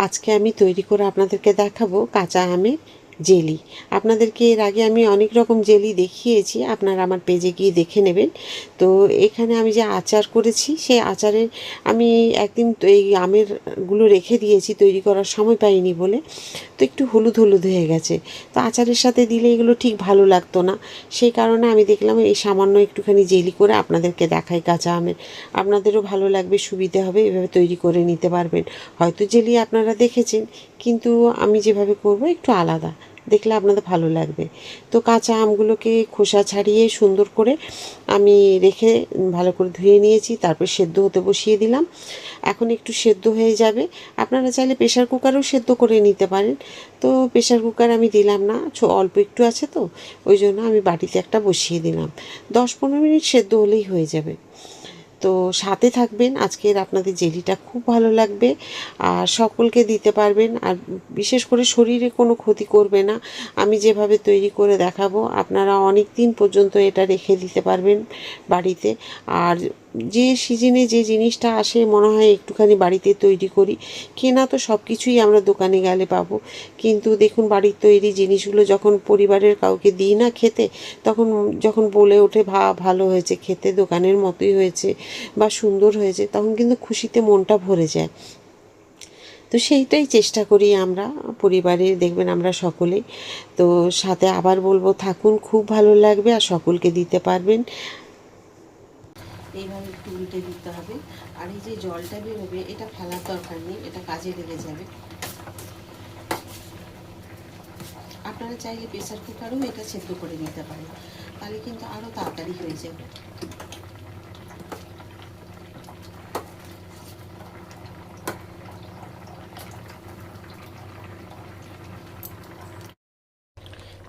আজকে আমি তৈরি করে আপনাদেরকে দেখাবো কাঁচা আমের জেলি। আপনাদেরকে এর আগে আমি অনেক রকম জেলি দেখিয়েছি, আপনারা আমার পেজে গিয়ে দেখে নেবেন। তো এখানে আমি যে আচার করেছি সেই আচারের আমি একদিন এই আমেরগুলো রেখে দিয়েছি, তৈরি করার সময় পাইনি বলে, তো একটু হলুদ হলুদ হয়ে গেছে। তো আচারের সাথে দিলে এগুলো ঠিক ভালো লাগতো না, সেই কারণে আমি দেখলাম এই সামান্য একটুখানি জেলি করে আপনাদেরকে দেখাই কাঁচা আমের। আপনাদেরও ভালো লাগবে, সুবিধে হবে, এভাবে তৈরি করে নিতে পারবেন। হয়তো জেলি আপনারা দেখেছেন, কিন্তু আমি যেভাবে করব একটু আলাদা, দেখলে আপনাদের ভালো লাগবে। তো কাঁচা আমগুলোকে খোসা ছাড়িয়ে সুন্দর করে আমি রেখে ভালো করে ধুয়ে নিয়েছি, তারপর সেদ্ধ হতে বসিয়ে দিলাম। এখন একটু সেদ্ধ হয়ে যাবে, আপনারা চাইলে প্রেশার কুকারেও সেদ্ধ করে নিতে পারেন। তো প্রেশার কুকার আমি দিলাম না, অল্প একটু আছে তো ওই জন্য আমি বাটিতে একটা বসিয়ে দিলাম। 10-15 মিনিট সেদ্ধ হলেই হয়ে যাবে। তো সাথে থাকবেন, আজকের আপনাদের জেলিটা খুব ভালো লাগবে আর সকলকে দিতে পারবেন, আর বিশেষ করে শরীরে কোনো ক্ষতি করবে না। আমি যেভাবে তৈরি করে দেখাবো আপনারা অনেক দিন পর্যন্ত এটা রেখে দিতে পারবেন বাড়িতে। আর যে সিজনে যে জিনিসটা আসে মনে হয় একটুখানি বাড়িতে তৈরি করি, কেনা তো সব কিছুই আমরা দোকানে গেলে পাবো, কিন্তু দেখুন বাড়ির তৈরি জিনিসগুলো যখন পরিবারের কাউকে দিই না খেতে, তখন যখন বলে ওঠে ভালো হয়েছে, খেতে দোকানের মতোই হয়েছে বা সুন্দর হয়েছে, তখন কিন্তু খুশিতে মনটা ভরে যায়। তো সেইটাই চেষ্টা করি আমরা পরিবারে, দেখবেন আমরা সকলেই। তো সাথে আবার বলবো থাকুন, খুব ভালো লাগবে আর সকলকে দিতে পারবেন। এইভাবে একটু উল্টে দিতে হবে, আর এই যে জলটা বেরোবে এটা ফেলার দরকার নেই, এটা কাজে লেগে যাবে। আপনারা চাইলে প্রেসার কুকারেও এটা সেদ্ধ করে নিতে পারেন, তাহলে কিন্তু আরও তাড়াতাড়ি হয়ে যাবে।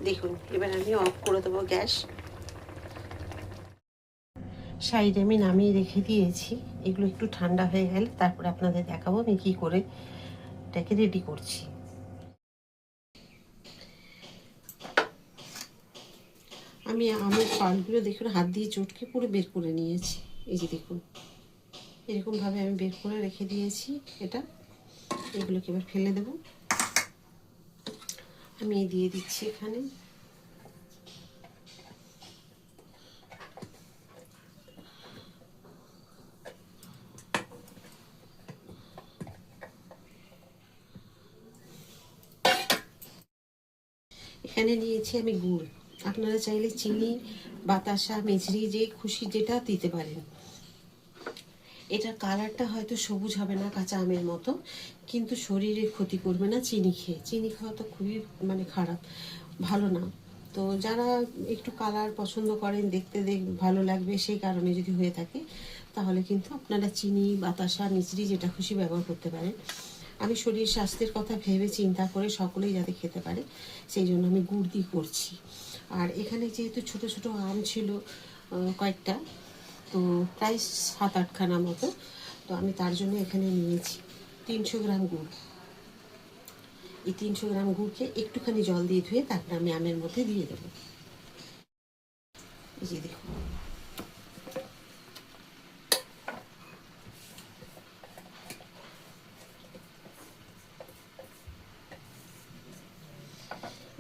দেখুন এবার আমি অফ করে দেবো গ্যাস। সাইডে আমি নামিয়ে রেখে দিয়েছি, এগুলো একটু ঠান্ডা হয়ে গেলে তারপরে আপনাদের দেখাবো আমি কী করে এটাকে রেডি করছি। আমি আমের পালগুলো দেখুন হাত দিয়ে চটকে পুরো বের করে নিয়েছি, এই যে দেখুন এরকমভাবে আমি বের করে রেখে দিয়েছি। এটা এগুলোকে এবার ফেলে দেব। আমি দিয়ে দিচ্ছি এখানে এখানে নিয়েছি আমি গুড়, আপনারা চাইলে চিনি, বাতাসা, মেঝরি, যে খুশি যেটা দিতে পারেন। এটার কালারটা হয়তো সবুজ হবে না কাঁচা আমের মতো, কিন্তু শরীরে ক্ষতি করবে না। চিনি খেয়ে, চিনি খাওয়া তো খুবই খারাপ, ভালো না। তো যারা একটু কালার পছন্দ করেন, দেখতে ভালো লাগবে, সেই কারণে যদি হয়ে থাকে তাহলে কিন্তু আপনারা চিনি, বাতাসা, মিছরি যেটা খুশি ব্যবহার করতে পারেন। আমি শরীর স্বাস্থ্যের কথা ভেবে চিন্তা করে সকলেই যাতে খেতে পারে সেই জন্য আমি গুড় দিয়ে করছি। আর এখানে যেহেতু ছোট ছোট আম ছিল কয়েকটা, তো প্রায় 7-8খানা মতো, তো আমি তার জন্য এখানে নিয়েছি 300 গ্রাম গুড়। এই 300 গ্রাম গুড়কে একটুখানি জল দিয়ে ধুয়ে তারপর আমি আমের মধ্যে দিয়ে দেবো। এই যে দেখুন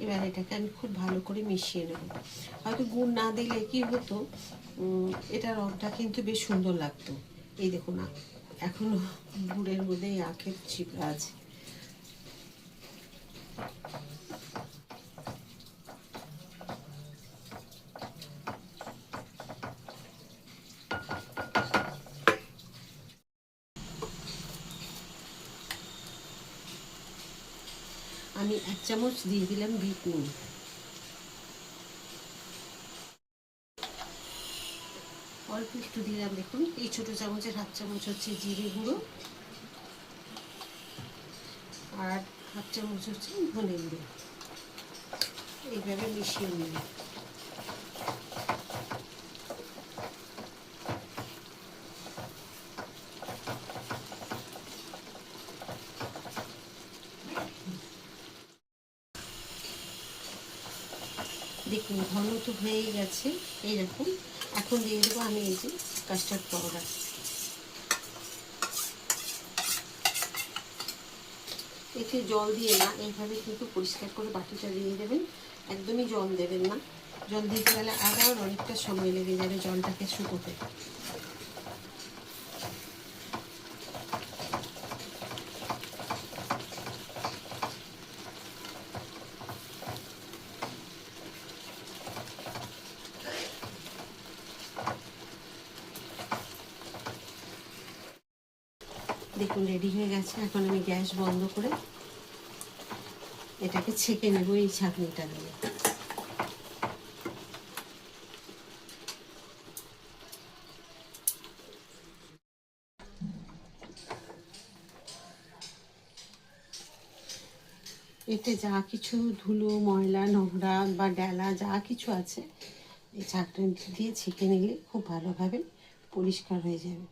এবার এটাকে আমি খুব ভালো করে মিশিয়ে নেব। হয়তো গুড় না দিলে কি হতো, এটার রংটা কিন্তু বেশ সুন্দর লাগতো। এই দেখুন না, এখনো গুড়ের মধ্যে আখের ছিপড়া আছে। আমি 1 চামচ দিয়ে দিলাম বিট নুন, অল্প একটু দিলাম। দেখুন এই ছোটো চামচের 1/2 চামচ হচ্ছে জিরে গুঁড়ো, আর 1/2 চামচ হচ্ছে ধনে গুঁড়ো। এইভাবে মিশিয়ে নিই। দেখুন ঘন তো হয়েই গেছে এইরকম। এখন দিয়ে দেবো আমি এই যে কাস্টার্ড পাউডার। এতে জল দিয়ে না, এইভাবে কিন্তু পরিষ্কার করে বাটিটা দিয়ে দেবেন, একদমই জল দেবেন না। জল দিতে গেলে আবার অনেকটা সময় লেগে যাবে জলটাকে শুকোতে। দেখুন রেডি হয়ে গেছে। এখন আমি গ্যাস বন্ধ করে এটাকে ছেঁকে নেব এই ছাঁকনিটা দিয়ে। এতে যা কিছু ধুলো, ময়লা, নোংরা বা ডেলা যা কিছু আছে এই ছাঁকনি দিয়ে ছেঁকে নিলে খুব ভালোভাবে পরিষ্কার হয়ে যাবে।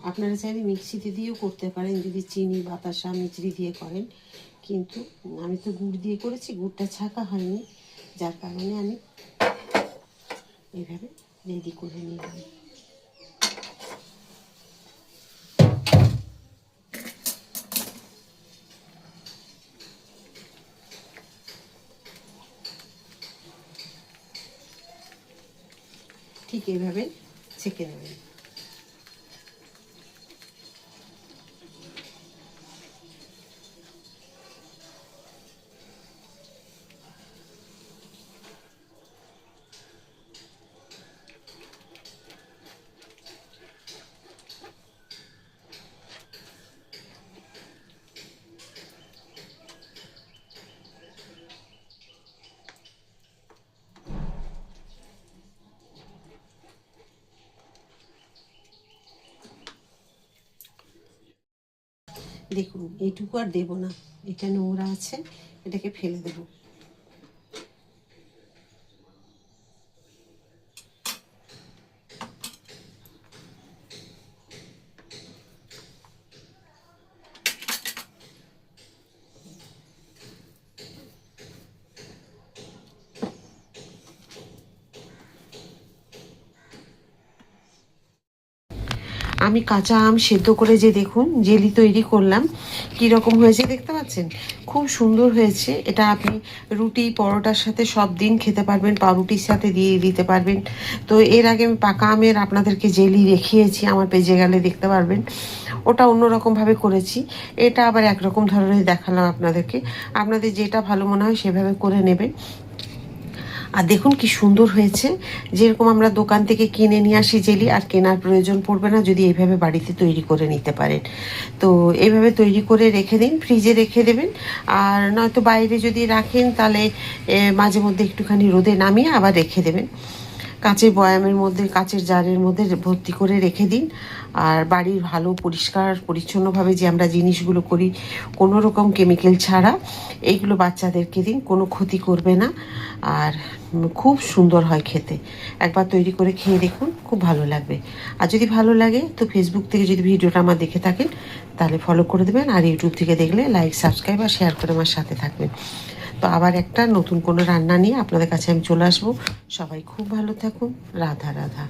আপনারা চাইলে মিক্সিতে দিয়েও করতে পারেন যদি চিনি, বাতাসা, মিচড়ি দিয়ে করেন, কিন্তু আমি তো গুড় দিয়ে করেছি, গুড়টা ছাঁকা হয়নি, যার কারণে আমি এইভাবে রেডি করে নিলাম। ঠিক এইভাবে ছেঁকে নেবেন। দেখুন এইটুকু আর দেবো না, এটা নোংরা আছে, এটাকে ফেলে দেবো। আমি কাঁচা আম সেদ্ধ করে যে দেখুন জেলি তৈরি করলাম, কীরকম হয়েছে দেখতে পাচ্ছেন, খুব সুন্দর হয়েছে। এটা আপনি রুটি, পরোটার সাথে সব দিন খেতে পারবেন, পাউরুটির সাথে দিয়ে দিতে পারবেন। তো এর আগে আমি পাকা আমের আপনাদেরকে জেলি দেখিয়েছি, আমার পেজে গেলে দেখতে পারবেন, ওটা অন্যরকমভাবে করেছি, এটা আবার একরকম ধরনের দেখালাম আপনাদেরকে। আপনাদের যেটা ভালো মনে হয় সেভাবে করে নেবেন। আর দেখুন কি সুন্দর হয়েছে, যেরকম আমরা দোকান থেকে কিনে নিয়ে আসি জেলি, আর কেনার প্রয়োজন পড়বে না যদি এইভাবে বাড়িতে তৈরি করে নিতে পারেন। তো এইভাবে তৈরি করে রেখে দিন, ফ্রিজে রেখে দেবেন। আর নয়তো বাইরে যদি রাখেন তাহলে মাঝে মধ্যে একটুখানি রোদে নামিয়ে আবার রেখে দেবেন। কাঁচের বয়ামের মধ্যে, কাঁচের জারের মধ্যে ভর্তি করে রেখে দিন। আর বাড়ির ভালো পরিষ্কার পরিচ্ছন্নভাবে যে আমরা জিনিসগুলো করি কোনো রকম কেমিক্যাল ছাড়া, এইগুলো বাচ্চাদেরকে দিন, কোনো ক্ষতি করবে না। আর খুব সুন্দর হয় খেতে। একবার তৈরি করে খেয়ে দেখুন, খুব ভালো লাগবে। আর যদি ভালো লাগে তো ফেসবুক থেকে যদি ভিডিওটা আমার দেখে থাকেন তাহলে ফলো করে দেবেন, আর ইউটিউব থেকে দেখলে লাইক, সাবস্ক্রাইব আর শেয়ার করে আমার সাথে থাকবেন। তো আবার একটা নতুন কোনো রান্না নিয়ে আপনাদের কাছে আমি চলে আসবো। সবাই খুব ভালো থাকুন। রাধা রাধা।